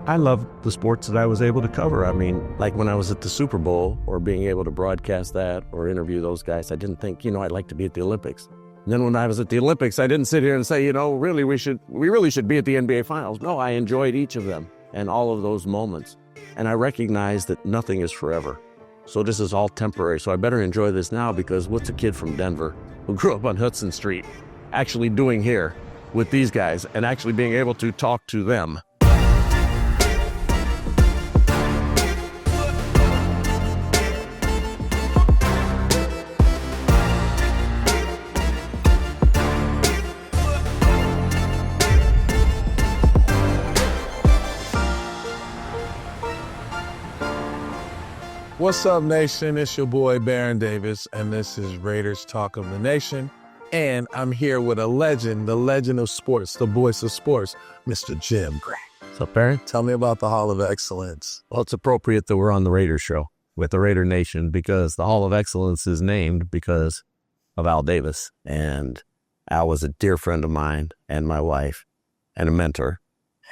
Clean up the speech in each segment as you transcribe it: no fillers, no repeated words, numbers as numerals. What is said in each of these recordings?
I love the sports that I was able to cover. I mean, like when I was at the Super Bowl or being able to broadcast that or interview those guys, I didn't think, I'd like to be at the Olympics. And then when I was at the Olympics, I didn't sit here and say, really, we really should be at the NBA Finals. No, I enjoyed each of them and all of those moments. And I recognize that nothing is forever. So this is all temporary. So I better enjoy this now, because what's a kid from Denver who grew up on Hudson Street actually doing here with these guys and actually being able to talk to them? What's up, Nation? It's your boy, Baron Davis, and this is Raiders Talk of the Nation. And I'm here with a legend, the legend of sports, the voice of sports, Mr. Jim Gray. What's up, Baron? Tell me about the Hall of Excellence. Well, it's appropriate that we're on the Raiders show with the Raider Nation, because the Hall of Excellence is named because of Al Davis. And Al was a dear friend of mine and my wife and a mentor.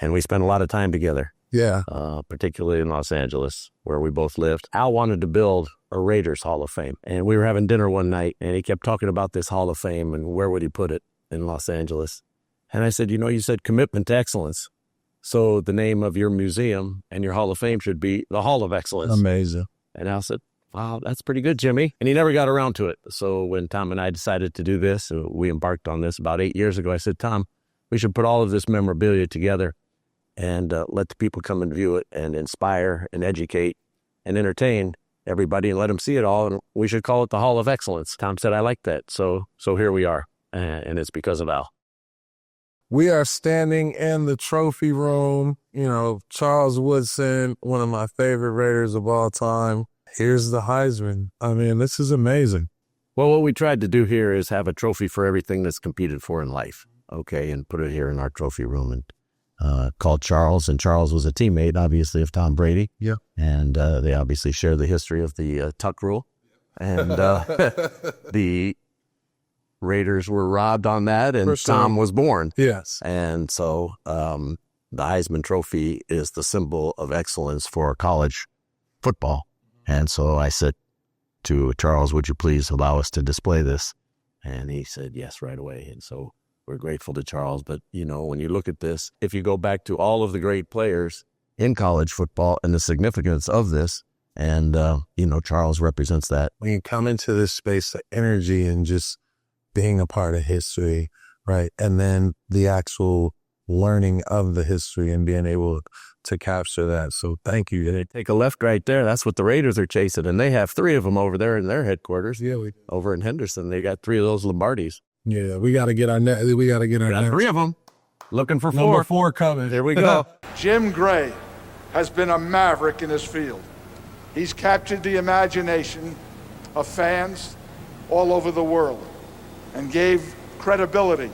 And we spent a lot of time together. Yeah. Particularly in Los Angeles, where we both lived. Al wanted to build a Raiders Hall of Fame. And we were having dinner one night, and he kept talking about this Hall of Fame and where would he put it in Los Angeles. And I said, you said commitment to excellence. So the name of your museum and your Hall of Fame should be the Hall of Excellence. Amazing. And Al said, wow, that's pretty good, Jimmy. And he never got around to it. So when Tom and I decided to do this, we embarked on this about 8 years ago. I said, Tom, we should put all of this memorabilia together and let the people come and view it and inspire and educate and entertain everybody and let them see it all. And we should call it the Hall of Excellence. Tom said, I like that. So here we are. And it's because of Al. We are standing in the trophy room. Charles Woodson, one of my favorite Raiders of all time. Here's the Heisman. I mean, this is amazing. Well, what we tried to do here is have a trophy for everything that's competed for in life. Okay. And put it here in our trophy room. And called Charles, and Charles was a teammate, obviously, of Tom Brady. Yeah. And they obviously share the history of the Tuck Rule. And the Raiders were robbed on that, and Tom was born. Yes. And so the Heisman Trophy is the symbol of excellence for college football. And so I said to Charles, would you please allow us to display this? And he said yes right away. And so we're grateful to Charles. But, when you look at this, if you go back to all of the great players in college football and the significance of this, and, Charles represents that. When you come into this space, the energy and just being a part of history, right? And then the actual learning of the history and being able to capture that. So thank you. They take a left right there. That's what the Raiders are chasing. And they have 3 of them over there in their headquarters. Yeah, we do. Over in Henderson. They got 3 of those Lombardis. Yeah, we got to get our got 3 of them. Looking for 4. Number 4 coming. There we go. Jim Gray has been a maverick in his field. He's captured the imagination of fans all over the world and gave credibility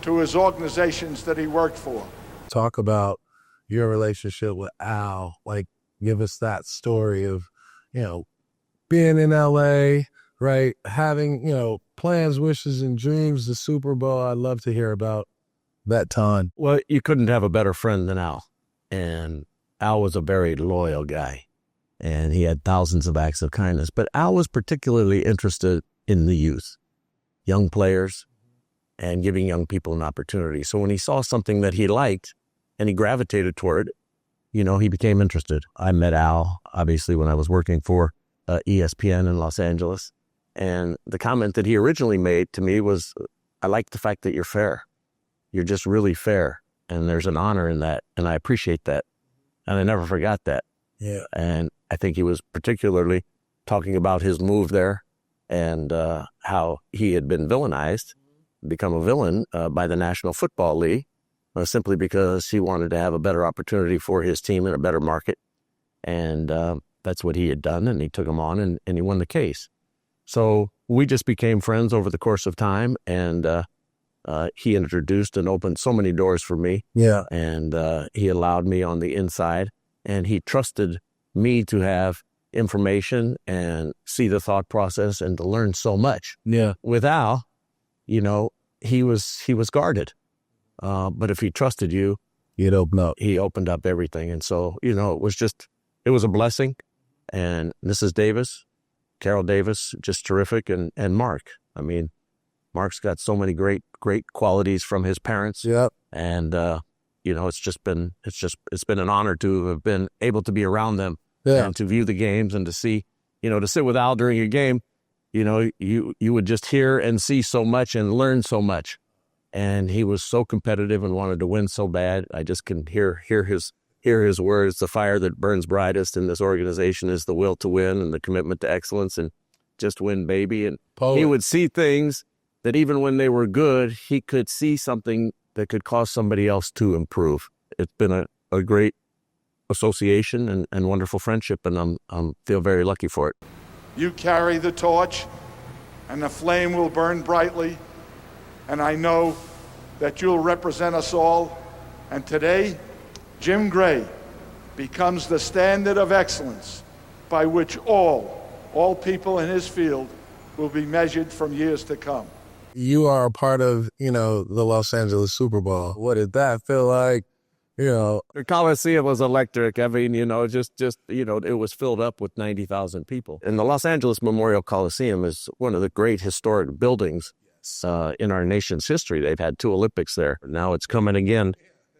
to his organizations that he worked for. Talk about your relationship with Al. Give us that story of, being in LA, right? Having, plans, wishes, and dreams, the Super Bowl. I'd love to hear about that time. Well, you couldn't have a better friend than Al. And Al was a very loyal guy. And he had thousands of acts of kindness. But Al was particularly interested in the youth, young players, and giving young people an opportunity. So when he saw something that he liked and he gravitated toward, he became interested. I met Al, obviously, when I was working for ESPN in Los Angeles. And the comment that he originally made to me was, I like the fact that you're fair. You're just really fair. And there's an honor in that. And I appreciate that. And I never forgot that. Yeah. And I think he was particularly talking about his move there and how he had been villainized, become a villain by the National Football League, simply because he wanted to have a better opportunity for his team in a better market. And that's what he had done. And he took him on and he won the case. So we just became friends over the course of time, and he introduced and opened so many doors for me. Yeah. And he allowed me on the inside, and he trusted me to have information and see the thought process and to learn so much. Yeah. With Al, he was guarded. But if he trusted you, You'd open up. He opened up everything. And so, it was a blessing. And Mrs. Davis, Carol Davis, just terrific. And Mark. I mean, Mark's got so many great qualities from his parents. Yep. And, it's been an honor to have been able to be around them and to view the games and to see, to sit with Al during a game, you would just hear and see so much and learn so much. And he was so competitive and wanted to win so bad. I just can hear his words. The fire that burns brightest in this organization is the will to win and the commitment to excellence and just win, baby. And he would see things that even when they were good, he could see something that could cause somebody else to improve. It's been a great association and wonderful friendship, and I'm feel very lucky for it. You carry the torch, and the flame will burn brightly, and I know that you'll represent us all. And today, Jim Gray becomes the standard of excellence by which all people in his field will be measured from years to come. You are a part of, the Los Angeles Super Bowl. What did that feel like? The Coliseum was electric. I mean, it was filled up with 90,000 people. And the Los Angeles Memorial Coliseum is one of the great historic buildings in our nation's history. They've had 2 Olympics there. Now it's coming again,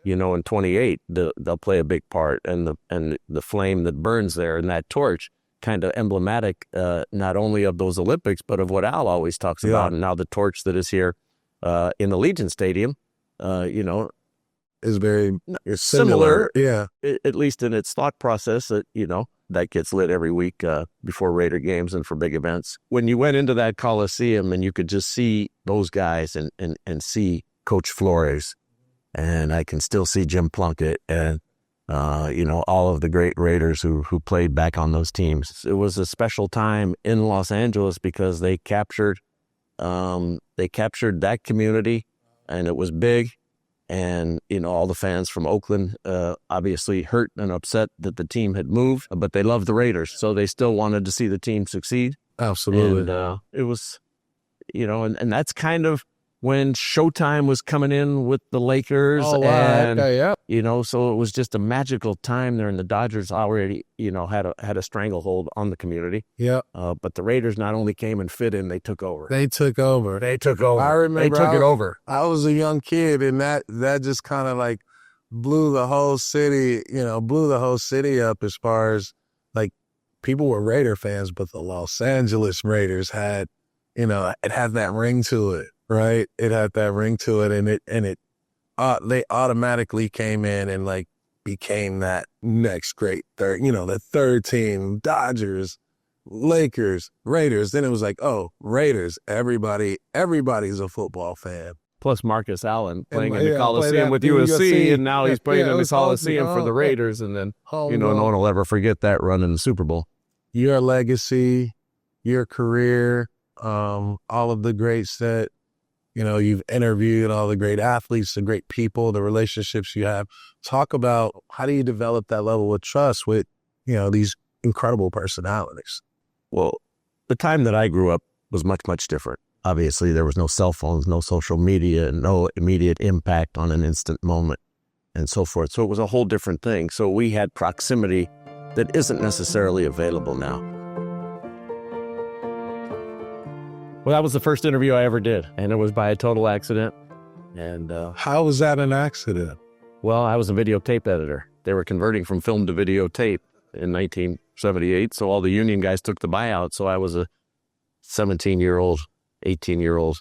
in 28. They'll play a big part. And the flame that burns there and that torch, kind of emblematic not only of those Olympics, but of what Al always talks about. And now the torch that is here in the Legion Stadium, is very similar. Yeah. At least in its thought process that gets lit every week before Raider games and for big events. When you went into that Coliseum and you could just see those guys and see Coach Flores, and I can still see Jim Plunkett and, all of the great Raiders who played back on those teams. It was a special time in Los Angeles because they captured that community, and it was big. And, all the fans from Oakland obviously hurt and upset that the team had moved, but they loved the Raiders. So they still wanted to see the team succeed. Absolutely. And it was, and that's kind of when Showtime was coming in with the Lakers. Oh, wow. And, okay, yeah. So it was just a magical time there. And the Dodgers already, had a stranglehold on the community. Yeah. But the Raiders not only came and fit in, they took over. They took over. I remember. They took it over. I was a young kid, and that just kind of like blew the whole city, up as far as like people were Raider fans, but the Los Angeles Raiders had, it had that ring to it. Right. It had that ring to it, and they automatically came in and like became that next great third, the third team, Dodgers, Lakers, Raiders. Then it was like, oh, Raiders, everybody's a football fan. Plus Marcus Allen playing in the Coliseum with USC, and now he's playing in the Coliseum for the Raiders. And then, no one will ever forget that run in the Super Bowl. Your legacy, your career, all of the greats that, you've interviewed, all the great athletes, the great people, the relationships you have. Talk about how do you develop that level of trust with, these incredible personalities? Well, the time that I grew up was much, much different. Obviously, there was no cell phones, no social media, no immediate impact on an instant moment, and so forth. So it was a whole different thing. So we had proximity that isn't necessarily available now. Well, that was the first interview I ever did, and it was by a total accident. And how was that an accident? Well, I was a videotape editor. They were converting from film to videotape in 1978, so all the union guys took the buyout. So I was a 17-year-old, 18-year-old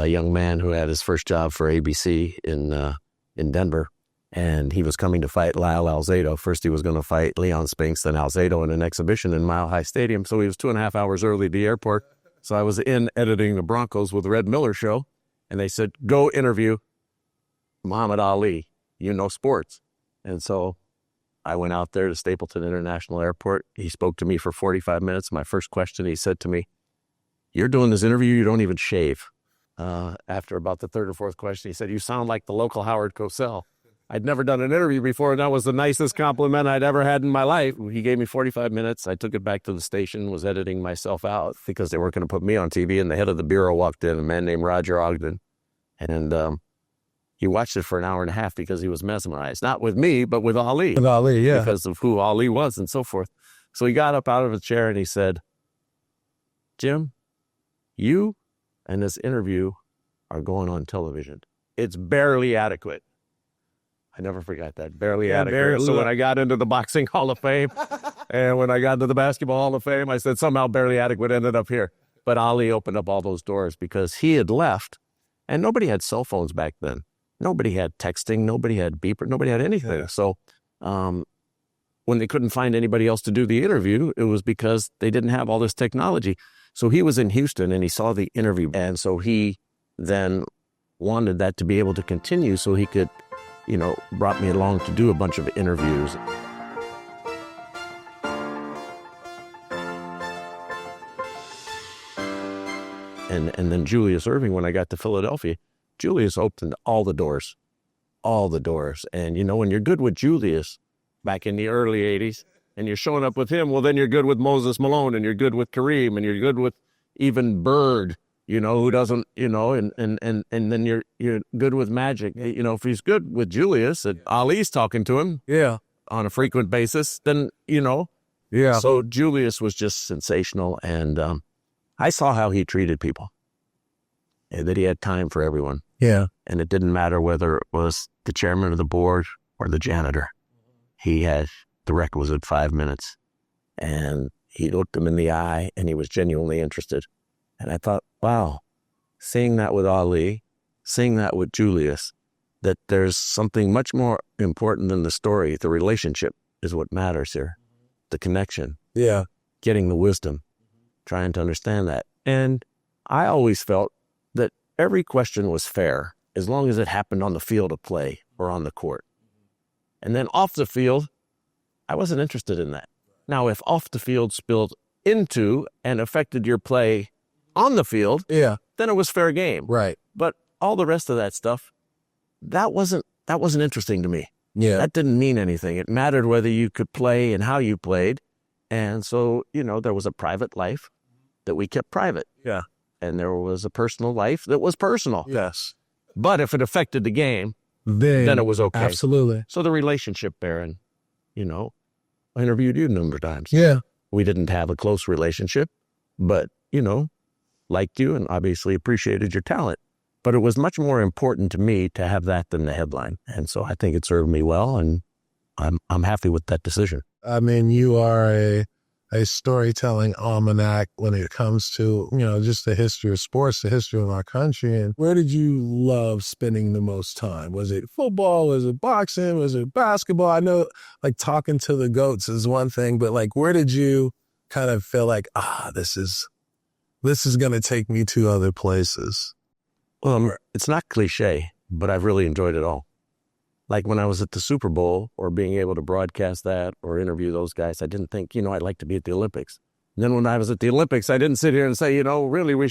young man who had his first job for ABC in Denver, and he was coming to fight Lyle Alzado. First, he was going to fight Leon Spinks, then Alzado in an exhibition in Mile High Stadium. So he was 2.5 hours early at the airport. So I was in editing the Broncos with the Red Miller show, and they said, go interview Muhammad Ali, sports. And so I went out there to Stapleton International Airport. He spoke to me for 45 minutes. My first question, he said to me, you're doing this interview, you don't even shave. After about the third or fourth question, he said, you sound like the local Howard Cosell. I'd never done an interview before, and that was the nicest compliment I'd ever had in my life. He gave me 45 minutes. I took it back to the station, was editing myself out because they weren't going to put me on TV, and the head of the bureau walked in, a man named Roger Ogden. And he watched it for an hour and a half because he was mesmerized, not with me, but with Ali. With Ali, yeah. Because of who Ali was and so forth. So he got up out of his chair and he said, Jim, you and this interview are going on television. It's barely adequate. I never forgot that. Barely adequate. So when I got into the Boxing Hall of Fame and when I got into the Basketball Hall of Fame, I said somehow barely adequate ended up here. But Ali opened up all those doors because he had left, and nobody had cell phones back then. Nobody had texting. Nobody had beeper. Nobody had anything. Yeah. So when they couldn't find anybody else to do the interview, it was because they didn't have all this technology. So he was in Houston and he saw the interview. And so he then wanted that to be able to continue so he could, brought me along to do a bunch of interviews. And then Julius Erving, when I got to Philadelphia, Julius opened all the doors. And, when you're good with Julius back in the early 80s and you're showing up with him, well, then you're good with Moses Malone and you're good with Kareem and you're good with even Bird, who doesn't, and then you're good with Magic. If he's good with Julius and Ali's talking to him on a frequent basis, then, Yeah. So Julius was just sensational. And I saw how he treated people and that he had time for everyone. Yeah. And it didn't matter whether it was the chairman of the board or the janitor. He had the requisite 5 minutes. And he looked him in the eye and he was genuinely interested. And I thought, wow, seeing that with Ali, seeing that with Julius, that there's something much more important than the story. The relationship is what matters here. The connection. Yeah. Getting the wisdom. Trying to understand that. And I always felt that every question was fair as long as it happened on the field of play or on the court. And then off the field, I wasn't interested in that. Now, if off the field spilled into and affected your play on the field, then it was fair game. Right. But all the rest of that stuff, that wasn't interesting to me. Yeah. That didn't mean anything. It mattered whether you could play and how you played. And so, there was a private life that we kept private. Yeah. And there was a personal life that was personal. Yes. But if it affected the game, then it was okay. Absolutely. So the relationship, Baron, I interviewed you a number of times. Yeah. We didn't have a close relationship, but, liked you and obviously appreciated your talent. But it was much more important to me to have that than the headline. And so I think it served me well, and I'm happy with that decision. I mean, you are a storytelling almanac when it comes to, just the history of sports, the history of our country. And where did you love spending the most time? Was it football? Was it boxing? Was it basketball? I know talking to the GOATs is one thing, but where did you kind of feel like, this is going to take me to other places? Well, it's not cliche, but I've really enjoyed it all. Like when I was at the Super Bowl or being able to broadcast that or interview those guys, I didn't think, I'd like to be at the Olympics. And then when I was at the Olympics, I didn't sit here and say, really, we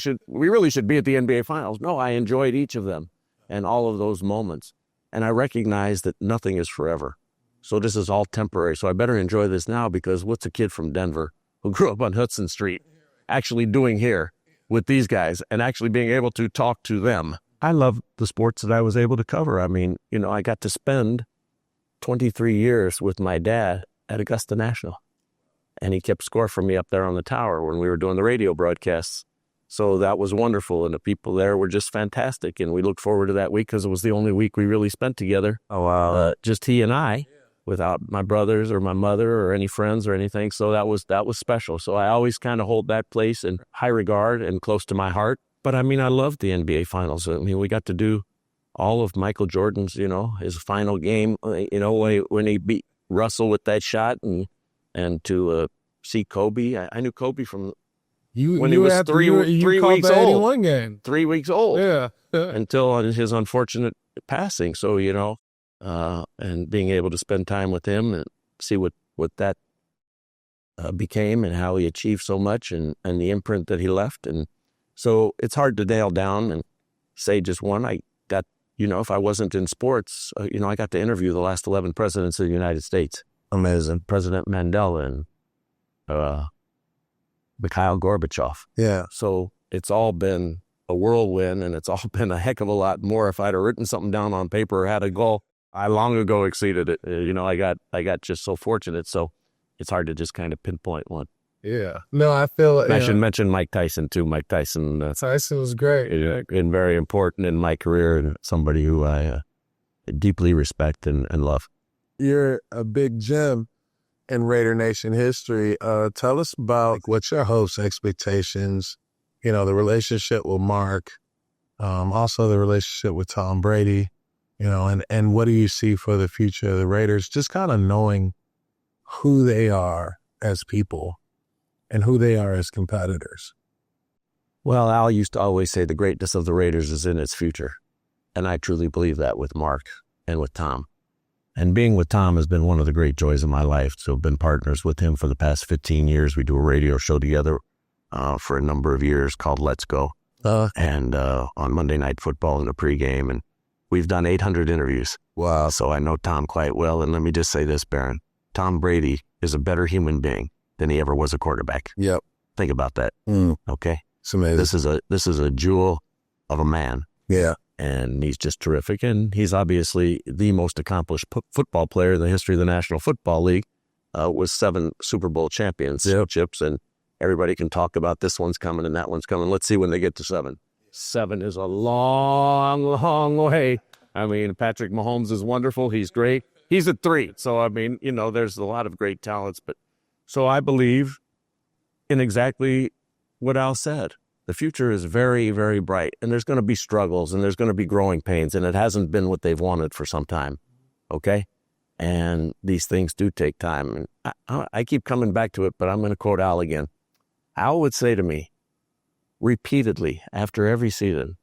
really should be at the NBA Finals. No, I enjoyed each of them and all of those moments. And I recognize that nothing is forever. So this is all temporary. So I better enjoy this now, because what's a kid from Denver who grew up on Hudson Street actually doing here with these guys and actually being able to talk to them? I love the sports that I was able to cover. I mean, I got to spend 23 years with my dad at Augusta National. And he kept score for me up there on the tower when we were doing the radio broadcasts. So that was wonderful. And the people there were just fantastic. And we looked forward to that week because it was the only week we really spent together. Oh, wow. Just he and I, without my brothers or my mother or any friends or anything. So that was special. So I always kind of hold that place in high regard and close to my heart. But I mean, I loved the NBA Finals. I mean, we got to do all of Michael Jordan's, his final game, when he beat Russell with that shot, and to see Kobe. I knew Kobe from when he was three weeks old. Game. 3 weeks old. Yeah. Until his unfortunate passing. So, and being able to spend time with him and see what that became and how he achieved so much and the imprint that he left. And so it's hard to nail down and say just one. I got, if I wasn't in sports, I got to interview the last 11 presidents of the United States. Amazing. President Mandela and Mikhail Gorbachev. Yeah. So it's all been a whirlwind, and it's all been a heck of a lot more. If I'd have written something down on paper or had a goal, I long ago exceeded it. I got just so fortunate. So it's hard to just kind of pinpoint one. Yeah. No, I feel I should mention Mike Tyson too. Mike Tyson. Tyson was great. And very important in my career, and somebody who I deeply respect and love. You're a big gem in Raider Nation history. Tell us about what's your hopes, expectations, the relationship with Mark, also the relationship with Tom Brady, and what do you see for the future of the Raiders, just kind of knowing who they are as people and who they are as competitors. Well, Al used to always say the greatness of the Raiders is in its future. And I truly believe that with Mark and with Tom. And being with Tom has been one of the great joys of my life. So I've been partners with him for the past 15 years. We do a radio show together for a number of years called Let's Go. And on Monday Night Football in the pregame. And we've done 800 interviews. Wow. So I know Tom quite well. And let me just say this, Barron. Tom Brady is a better human being than he ever was a quarterback. Yep. Think about that. Okay. It's amazing. This is a jewel of a man. Yeah. And he's just terrific. And he's obviously the most accomplished football player in the history of the National Football League, with 7 Super Bowl championships. And everybody can talk about this one's coming and that one's coming. Let's see when they get to 7. 7 is a long, long way. I mean, Patrick Mahomes is wonderful. He's great. He's at 3. So, I mean, there's a lot of great talents. But so I believe in exactly what Al said. The future is very, very bright, and there's going to be struggles, and there's going to be growing pains, and it hasn't been what they've wanted for some time, okay? And these things do take time. And I keep coming back to it, but I'm going to quote Al again. Al would say to me repeatedly after every season,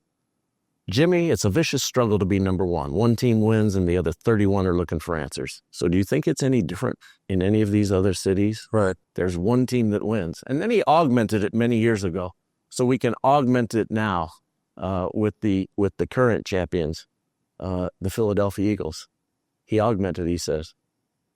Jimmy, it's a vicious struggle to be number one. One team wins, and the other 31 are looking for answers. So do you think it's any different in any of these other cities? Right. There's one team that wins. And then he augmented it many years ago. So we can augment it now with the current champions, the Philadelphia Eagles. He augmented, he says.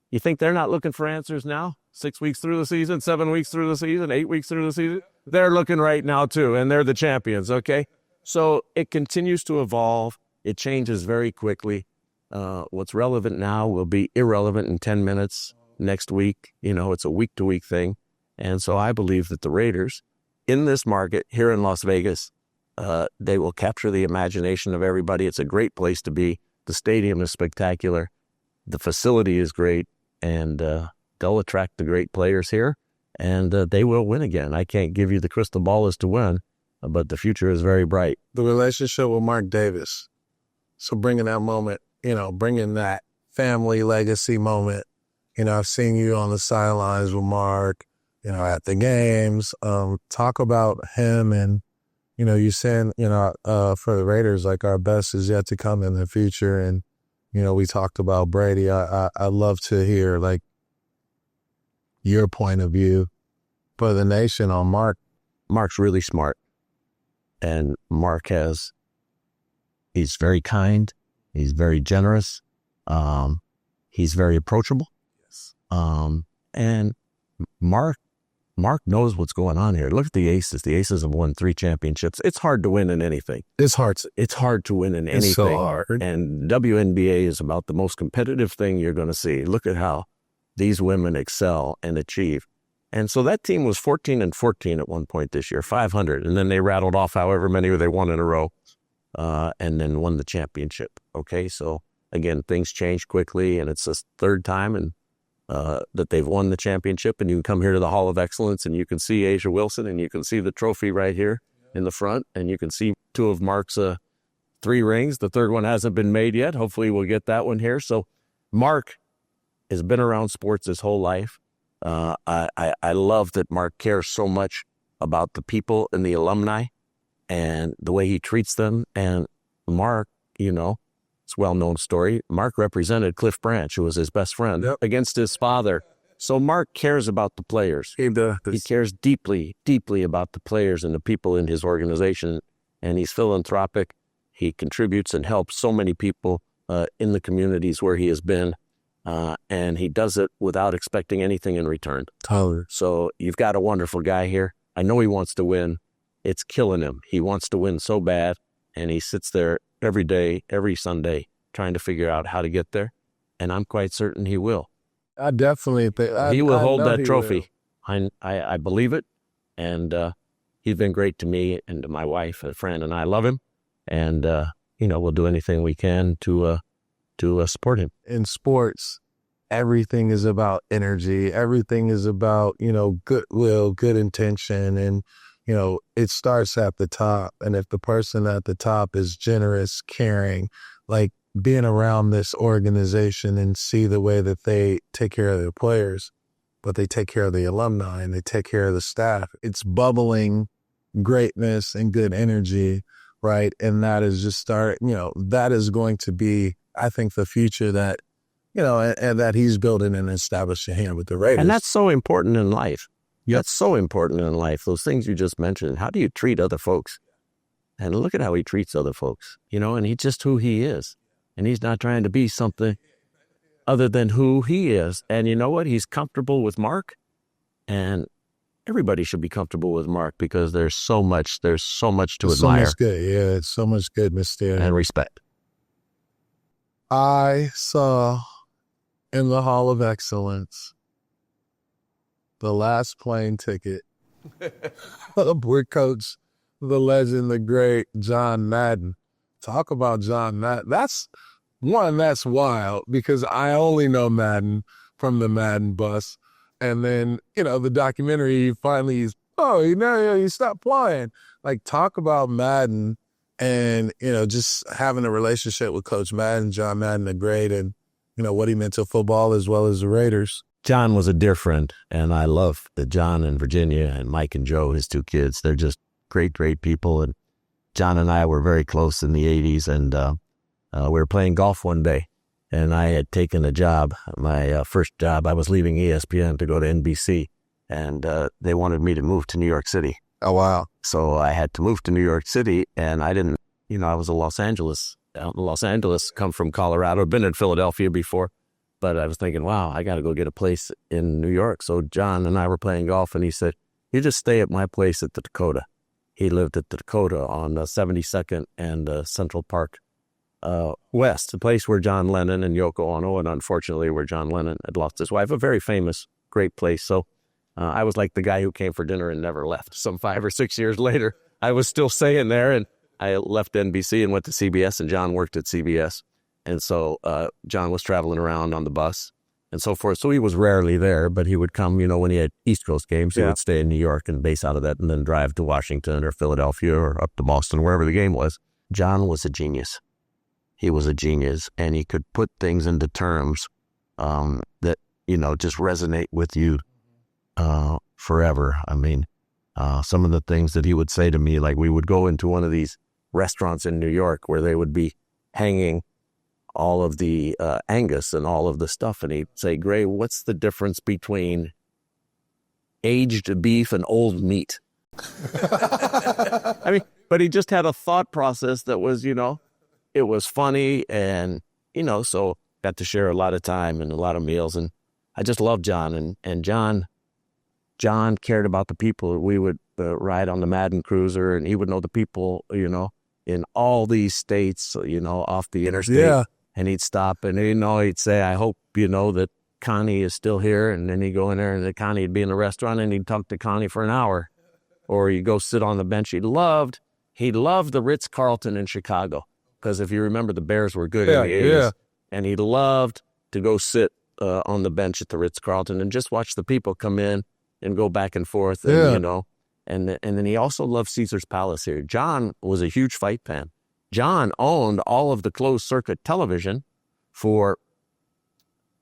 You think they're not looking for answers now? 6 weeks through the season, 7 weeks through the season, 8 weeks through the season? They're looking right now too, and they're the champions, okay? So it continues to evolve. It changes very quickly. What's relevant now will be irrelevant in 10 minutes next week. It's a week-to-week thing. And so I believe that the Raiders, in this market here in Las Vegas, they will capture the imagination of everybody. It's a great place to be. The stadium is spectacular. The facility is great, and they'll attract the great players here, and they will win again. I can't give you the crystal ball as to when, but the future is very bright. The relationship with Mark Davis. So bringing that moment, bringing that family legacy moment. I've seen you on the sidelines with Mark, at the games. Talk about him and, you saying, for the Raiders, like our best is yet to come in the future. And, we talked about Brady. I love to hear like your point of view for the nation on Mark. Mark's really smart. And Mark he's very kind. He's very generous. He's very approachable. Yes. And Mark knows what's going on here. Look at the Aces. The Aces have won 3 championships. It's hard to win in anything. It's hard to win in anything. It's so hard. And WNBA is about the most competitive thing you're going to see. Look at how these women excel and achieve. And so that team was 14-14 at one point this year, 500. And then they rattled off however many they won in a row, and then won the championship. Okay, so again, things change quickly, and it's the 3rd time that they've won the championship. And you can come here to the Hall of Excellence, and you can see Asia Wilson, and you can see the trophy right here in the front, and you can see 2 of Mark's 3 rings. The 3rd one hasn't been made yet. Hopefully we'll get that one here. So Mark has been around sports his whole life. I love that Mark cares so much about the people and the alumni and the way he treats them. And Mark, it's a well-known story. Mark represented Cliff Branch, who was his best friend, against his father. So Mark cares about the players. He cares deeply, deeply about the players and the people in his organization. And he's philanthropic. He contributes and helps so many people in the communities where he has been. And he does it without expecting anything in return. Tyler. So you've got a wonderful guy here. I know he wants to win. it's killing him. He wants to win so bad, and he sits there every day, every Sunday, trying to figure out how to get there. And I'm quite certain he will. I definitely think He will hold know that he trophy. I believe it. And he's been great to me and to my wife, a friend, and I love him. And, we'll do anything we can to support him. In sports, everything is about energy. Everything is about, goodwill, good intention. And, it starts at the top. And if the person at the top is generous, caring, like being around this organization and see the way that they take care of their players, but they take care of the alumni and they take care of the staff, it's bubbling greatness and good energy, right? And that is just that is going to be, I think, the future that, and that he's building and establishing here with the Raiders. And that's so important in life. That's so important in life. Those things you just mentioned. How do you treat other folks? And look at how he treats other folks, and he's just who he is. And he's not trying to be something other than who he is. And you know what? He's comfortable with Mark. And everybody should be comfortable with Mark because there's so much to admire. So much good. Yeah, it's so much goodness there. And respect. I saw in the Hall of Excellence the last plane ticket where Coach, the legend, the great John Madden. Talk about John Madden. That's wild because I only know Madden from the Madden bus. And then, the documentary finally, he stopped playing. Like, talk about Madden and, just having a relationship with Coach Madden, John Madden, the great, and, what he meant to football as well as the Raiders. John was a dear friend, and I love that John and Virginia and Mike and Joe, his two kids. They're just great, great people. And John and I were very close in the 80s, and we were playing golf one day, and I had taken a job, my first job. I was leaving ESPN to go to NBC, and they wanted me to move to New York City. Oh, wow. So I had to move to New York City, and I didn't, I was out in Los Angeles, come from Colorado, been in Philadelphia before, but I was thinking, wow, I got to go get a place in New York. So John and I were playing golf, and he said, you just stay at my place at the Dakota. He lived at the Dakota on 72nd and Central Park West, the place where John Lennon and Yoko Ono, and unfortunately where John Lennon had lost his wife, a very famous, great place. So I was like the guy who came for dinner and never left. Some 5 or 6 years later, I was still staying there, and I left NBC and went to CBS, and John worked at CBS. And so John was traveling around on the bus and so forth. So he was rarely there, but he would come, when he had East Coast games, he would stay in New York and base out of that and then drive to Washington or Philadelphia or up to Boston, wherever the game was. John was a genius. He was a genius, and he could put things into terms that, just resonate with you forever. I mean, some of the things that he would say to me, like we would go into one of these restaurants in New York where they would be hanging all of the Angus and all of the stuff. And he'd say, Gray, what's the difference between aged beef and old meat? I mean, but he just had a thought process that was, it was funny. And, so got to share a lot of time and a lot of meals. And I just loved John. And John cared about the people. We would ride on the Madden Cruiser, and he would know the people, in all these states, off the interstate. Yeah. And he'd stop and, he'd say, I hope that Connie is still here. And then he'd go in there and Connie would be in the restaurant and he'd talk to Connie for an hour. Or he'd go sit on the bench. He loved the Ritz-Carlton in Chicago. Because if you remember, the Bears were good in the 80s. Yeah. And he loved to go sit on the bench at the Ritz-Carlton and just watch the people come in and go back and forth. And, and then he also loved Caesar's Palace here. John was a huge fight fan. John owned all of the closed circuit television for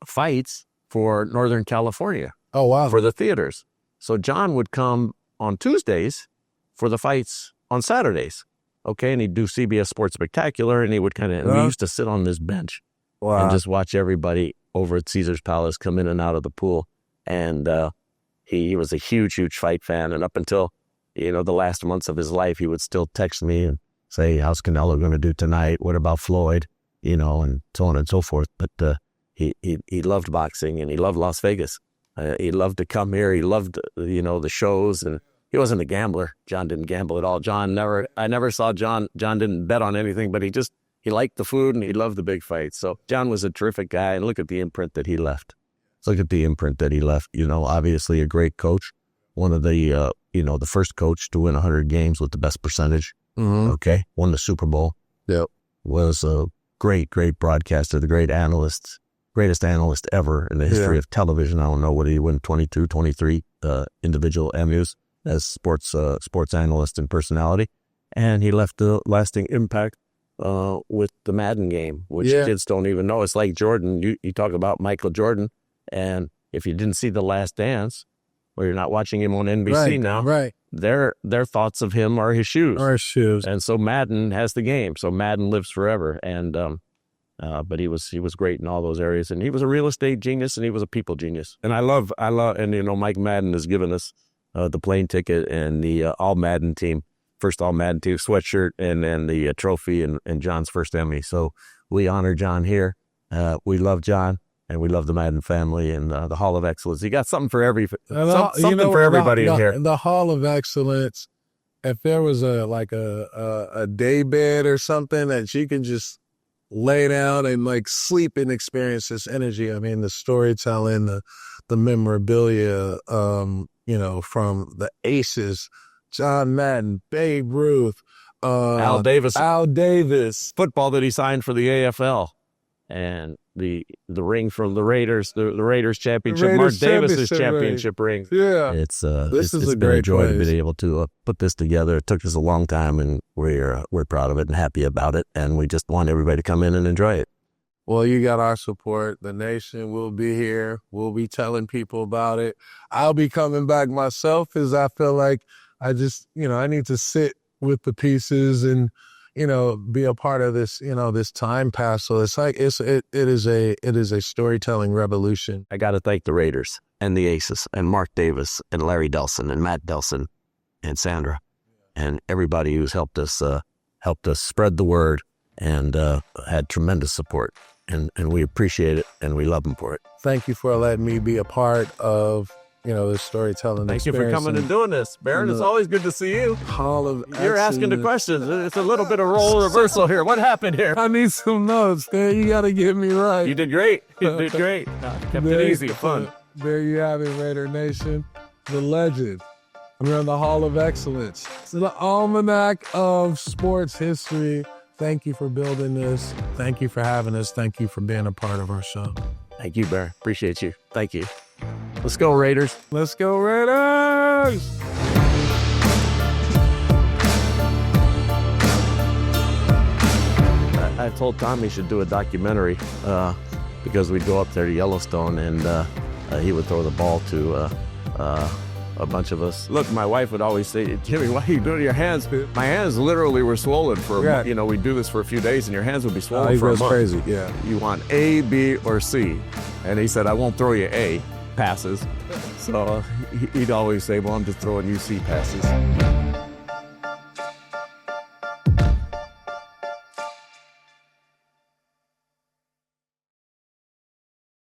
fights for Northern California. Oh, wow. For the theaters. So John would come on Tuesdays for the fights on Saturdays. Okay. And he'd do CBS Sports Spectacular, and he would we used to sit on this bench and just watch everybody over at Caesar's Palace come in and out of the pool. And he was a huge, huge fight fan. And up until, the last months of his life, he would still text me and say, how's Canelo going to do tonight? What about Floyd? And so on and so forth. But he loved boxing, and he loved Las Vegas. He loved to come here. He loved, the shows, and he wasn't a gambler. John didn't gamble at all. I never saw John didn't bet on anything, but he liked the food and he loved the big fights. So John was a terrific guy, and look at the imprint that he left. Obviously a great coach. One of the, the first coach to win 100 games with the best percentage. Mm-hmm. Okay. Won the Super Bowl. Yep. Was a great broadcaster, the greatest analyst ever in the history of television. I don't know what he won, 22, 23 individual Emmys as sports analyst and personality. And he left a lasting impact with the Madden game, which kids don't even know. It's like Jordan. You talk about Michael Jordan, and if you didn't see The Last Dance, or you're not watching him on NBC now, their thoughts of him are his shoes. And so Madden has the game. So Madden lives forever. And but he was great in all those areas, and he was a real estate genius, and he was a people genius. And I love, Mike Madden has given us the plane ticket and the All Madden team, first All Madden team sweatshirt, and then the trophy and John's first Emmy. So we honor John here. We love John, and we love the Madden family and the Hall of Excellence. You got something for something for everybody in here. The Hall of Excellence. If there was a day bed or something that you can just lay down and like sleep and experience this energy. I mean, the storytelling, the memorabilia, from the aces, John Madden, Babe Ruth, Al Davis, football that he signed for the AFL, and the ring from the Raiders, the Raiders championship, Mark Davis's championship ring. Yeah, it's been a joy to be able to put this together. It took us a long time, and we're proud of it and happy about it, and we just want everybody to come in and enjoy it. Well, you got our support. The nation will be here. We'll be telling people about it. I'll be coming back myself, as I feel like I just, I need to sit with the pieces and, be a part of this, this time pass. So it's like, it is a storytelling revolution. I got to thank the Raiders and the Aces and Mark Davis and Larry Delson and Matt Delson and Sandra and everybody who's helped us spread the word and had tremendous support. And we appreciate it, and we love them for it. Thank you for letting me be a part of, the storytelling. Thank you for coming and doing this, Barron. It's always good to see you. Hall of You're asking the questions. It's a little bit of role reversal here. What happened here? I need some notes, man. You got to get me right. You did great. Kept it easy, fun. There you have it, Raider Nation. The legend. We're in the Hall of Excellence. It's the almanac of sports history. Thank you for building this. Thank you for having us. Thank you for being a part of our show. Thank you, Barron. Appreciate you. Thank you. Let's go, Raiders. Let's go, Raiders! I told Tom he should do a documentary because we'd go up there to Yellowstone, and he would throw the ball to a bunch of us. Look, my wife would always say, Jimmy, why are you doing your hands? My hands literally were swollen for, we'd do this for a few days, and your hands would be swollen for a month. Crazy, yeah. You want A, B, or C? And he said, I won't throw you A passes. So he'd always say, well, I'm just throwing you C passes.